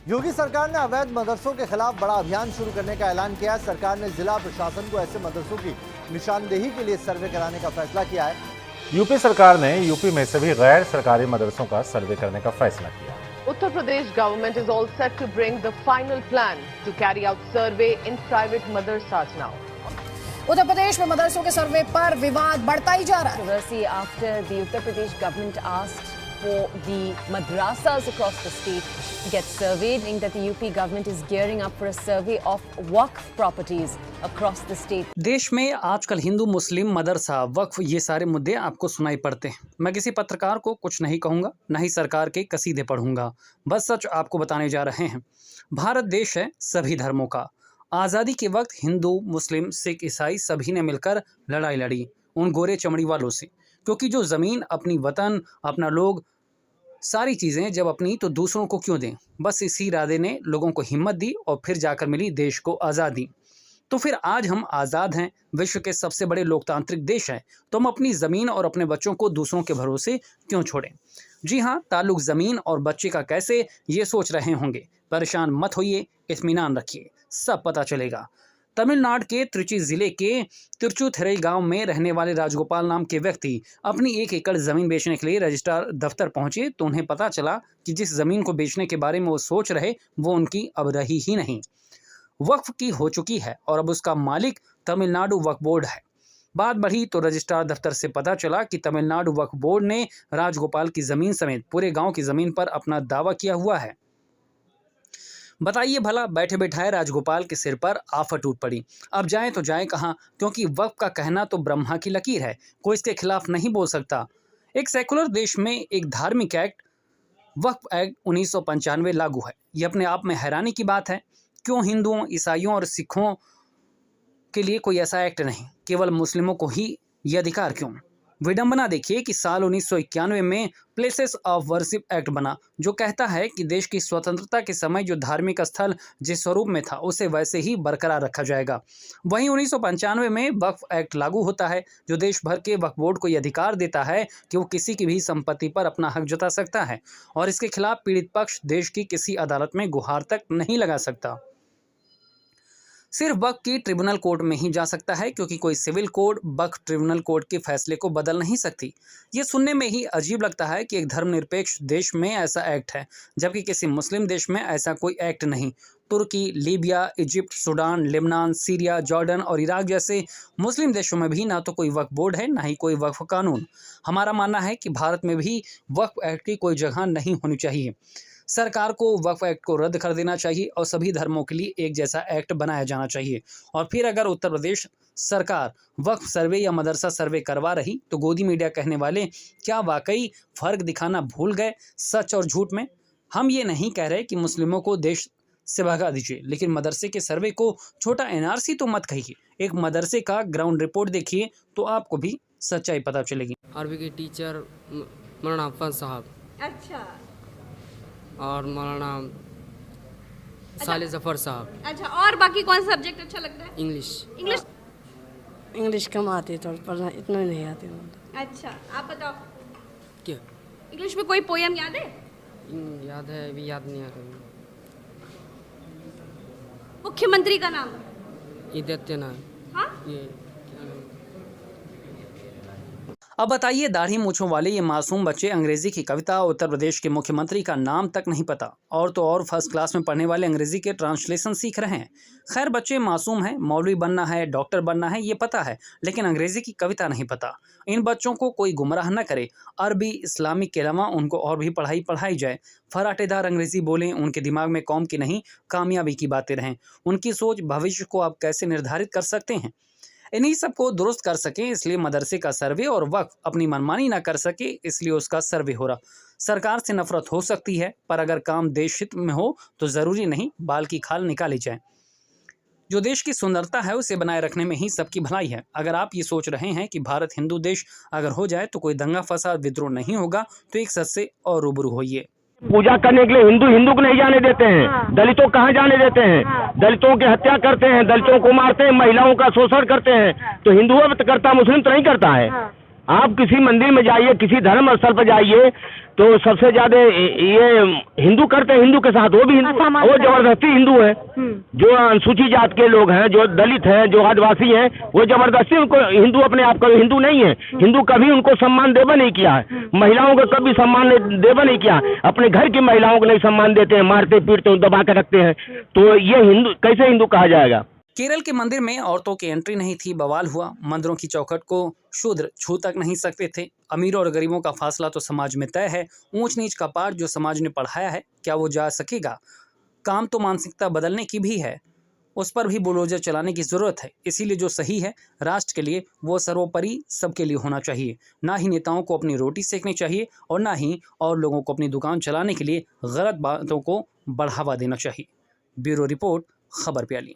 योगी सरकार ने अवैध मदरसों के खिलाफ बड़ा अभियान शुरू करने का ऐलान किया है। सरकार ने जिला प्रशासन को ऐसे मदरसों की निशानदेही के लिए सर्वे कराने का फैसला किया है। यूपी सरकार ने यूपी में सभी गैर सरकारी मदरसों का सर्वे करने का फैसला किया। Uttar Pradesh government is all set to bring the final plan to carry out survey in private madrasas now. Uttar Pradesh में मदरसों के सर्वे पर विवाद बढ़ता ही जा रहा है। Controversy after the Uttar Pradesh government asked for the madrasas across the state to get surveyed, saying that the UP government is gearing up for a survey of waqf properties across the state. देश में आजकल हिंदू मुस्लिम मदरसा वक्फ ये सारे मुद्दे आपको सुनाई पड़ते हैं। मैं किसी पत्रकार को कुछ नहीं कहूँगा, न ही सरकार के कसीदे पढ़ूंगा, बस सच आपको बताने जा रहे हैं। भारत देश है सभी धर्मों का। आज़ादी के वक्त हिंदू मुस्लिम सिख ईसाई सभी ने मिलकर लड़ाई लड़ी उन गोरे चमड़ी वालों से, क्योंकि जो ज़मीन अपनी वतन अपना लोग सारी चीज़ें जब अपनी तो दूसरों को क्यों दें। बस इसी इरादे ने लोगों को हिम्मत दी और फिर जाकर मिली देश को आज़ादी। तो फिर आज हम आज़ाद हैं, विश्व के सबसे बड़े लोकतांत्रिक देश हैं, तो हम अपनी ज़मीन और अपने बच्चों को दूसरों के भरोसे क्यों छोड़ें। जी हाँ, ताल्लुक ज़मीन और बच्चे का कैसे ये सोच रहे होंगे। परेशान मत होइए, इत्मीनान रखिए, सब पता चलेगा। तमिलनाडु के त्रिची जिले के तिरुचुथुरई गांव में रहने वाले राजगोपाल नाम के व्यक्ति अपनी 1 एकड़ ज़मीन बेचने के लिए रजिस्ट्रार दफ्तर पहुंचे तो उन्हें पता चला कि जिस ज़मीन को बेचने के बारे में वो सोच रहे वो उनकी अब रही ही नहीं, वक्फ की हो चुकी है और अब उसका मालिक तमिलनाडु वक्फ बोर्ड है। बात बढ़ी तो रजिस्ट्रार दफ्तर से पता चला कि तमिलनाडु वक्फ बोर्ड ने राजगोपाल की ज़मीन समेत पूरे गाँव की ज़मीन पर अपना दावा किया हुआ है। बताइए भला, बैठे बैठाए राजगोपाल के सिर पर आफत टूट पड़ी। अब जाएं तो जाएं कहाँ, क्योंकि वक्फ का कहना तो ब्रह्मा की लकीर है, कोई इसके खिलाफ नहीं बोल सकता। एक सेकुलर देश में एक धार्मिक एक्ट वक्फ एक्ट 1995 लागू है। ये अपने आप में हैरानी की बात है। क्यों हिंदुओं, ईसाइयों और सिखों के लिए कोई ऐसा एक्ट नहीं, केवल मुस्लिमों को ही ये अधिकार क्यों? विडंबना देखिए कि साल 1991 में प्लेसेस ऑफ वर्शिप एक्ट बना, जो कहता है कि देश की स्वतंत्रता के समय जो धार्मिक स्थल जिस स्वरूप में था उसे वैसे ही बरकरार रखा जाएगा। वहीं 1995 में वक्फ एक्ट लागू होता है, जो देश भर के वक्फ बोर्ड को यह अधिकार देता है कि वो किसी की भी संपत्ति पर अपना हक जता सकता है और इसके खिलाफ पीड़ित पक्ष देश की किसी अदालत में गुहार तक नहीं लगा सकता। सिर्फ वक्फ की ट्रिब्यूनल कोर्ट में ही जा सकता है, क्योंकि कोई सिविल कोर्ट वक्फ ट्रिब्यूनल कोर्ट के फैसले को बदल नहीं सकती। ये सुनने में ही अजीब लगता है कि एक धर्मनिरपेक्ष देश में ऐसा एक्ट है, जबकि किसी मुस्लिम देश में ऐसा कोई एक्ट नहीं। Turkey, Libya, Egypt, Sudan, Lebanon, Syria, Jordan और इराक जैसे मुस्लिम देशों में भी ना तो कोई वक्फ बोर्ड है, ना ही कोई वक्फ कानून। हमारा मानना है कि भारत में भी वक्फ एक्ट की कोई जगह नहीं होनी चाहिए। सरकार को वक्फ एक्ट को रद्द कर देना चाहिए और सभी धर्मों के लिए एक जैसा एक्ट बनाया जाना चाहिए। और फिर अगर उत्तर प्रदेश सरकार वक्फ सर्वे या मदरसा सर्वे करवा रही तो गोदी मीडिया कहने वाले क्या वाकई फ़र्क दिखाना भूल गए सच और झूठ में? हम ये नहीं कह रहे कि मुस्लिमों को देश से भगा दीजिए, लेकिन मदरसे के सर्वे को छोटा एनआरसी तो मत कहिए। एक मदरसे का ग्राउंड रिपोर्ट देखिए तो आपको भी सच्चाई पता चलेगी। अरबी के टीचर मौलाना अफान साहब। अच्छा। और मौलाना साले जफर साहब। अच्छा, और बाकी कौन सा सब्जेक्ट अच्छा लगता है? इंग्लिश। इंग्लिश कम आती है तो पढ़ना इतना नहीं आती। अच्छा, आप बताओ क्या इंग्लिश में कोई पोयम याद है? याद है, अभी याद नहीं आ रहा। मुख्यमंत्री का नाम? आदित्यनाथ। हाँ? ये अब बताइए, दाढ़ी मूंछों वाले ये मासूम बच्चे अंग्रेजी की कविता उत्तर प्रदेश के मुख्यमंत्री का नाम तक नहीं पता, और तो और फर्स्ट क्लास में पढ़ने वाले अंग्रेजी के ट्रांसलेशन सीख रहे हैं। खैर, बच्चे मासूम हैं, मौलवी बनना है, डॉक्टर बनना है, ये पता है, लेकिन अंग्रेजी की कविता नहीं पता। इन बच्चों को कोई गुमराह न करे। अरबी इस्लामिक के अलावा उनको और भी पढ़ाई जाए। फराटेदार अंग्रेजी बोलें, उनके दिमाग में कौम की नहीं कामयाबी की बातें रहें। उनकी सोच भविष्य को आप कैसे निर्धारित कर सकते हैं? इन्हीं सबको दुरुस्त कर सकें, इसलिए मदरसे का सर्वे, और वक्फ अपनी मनमानी ना कर सके इसलिए उसका सर्वे हो रहा। सरकार से नफरत हो सकती है, पर अगर काम देश हित में हो तो ज़रूरी नहीं बाल की खाल निकाली जाए। जो देश की सुंदरता है उसे बनाए रखने में ही सबकी भलाई है। अगर आप ये सोच रहे हैं कि भारत हिंदू देश अगर हो जाए तो कोई दंगा फसाद विद्रोह नहीं होगा, तो एक सच से और रूबरू होइए। पूजा करने के लिए हिंदू को नहीं जाने देते हैं। हाँ। दलितों कहाँ जाने देते हैं? हाँ। दलितों की हत्या करते हैं, दलितों को मारते हैं, महिलाओं का शोषण करते हैं। तो हिंदुओं तो करता, मुस्लिम तो नहीं करता है। हाँ। आप किसी मंदिर में जाइए, किसी धर्म स्थल पर जाइए, तो सबसे ज्यादा ये हिंदू करते हैं, हिंदू के साथ वो भी वो जबरदस्ती हिंदू है। जो अनुसूचित जात के लोग हैं, जो दलित हैं, जो आदिवासी हैं, वो जबरदस्ती उनको हिंदू अपने आप को हिंदू नहीं है। हिंदू कभी उनको सम्मान देवा नहीं किया है, महिलाओं को कभी सम्मान देवा नहीं किया, अपने घर की महिलाओं को नहीं सम्मान देते हैं, मारते पीटते हैं, दबा कर रखते हैं। तो ये हिंदू कैसे हिंदू कहा जाएगा? केरल के मंदिर में औरतों की एंट्री नहीं थी, बवाल हुआ। मंदिरों की चौखट को शूद्र छू तक नहीं सकते थे। अमीरों और गरीबों का फासला तो समाज में तय है। ऊंच नीच का पाठ जो समाज ने पढ़ाया है, क्या वो जा सकेगा? काम तो मानसिकता बदलने की भी है, उस पर भी बुलडोजर चलाने की जरूरत है। इसीलिए जो सही है राष्ट्र के लिए, वो सर्वोपरि सबके लिए होना चाहिए। ना ही नेताओं को अपनी रोटी सेकनी चाहिए और ना ही और लोगों को अपनी दुकान चलाने के लिए गलत बातों को बढ़ावा देना चाहिए। ब्यूरो रिपोर्ट, खबर प्याली।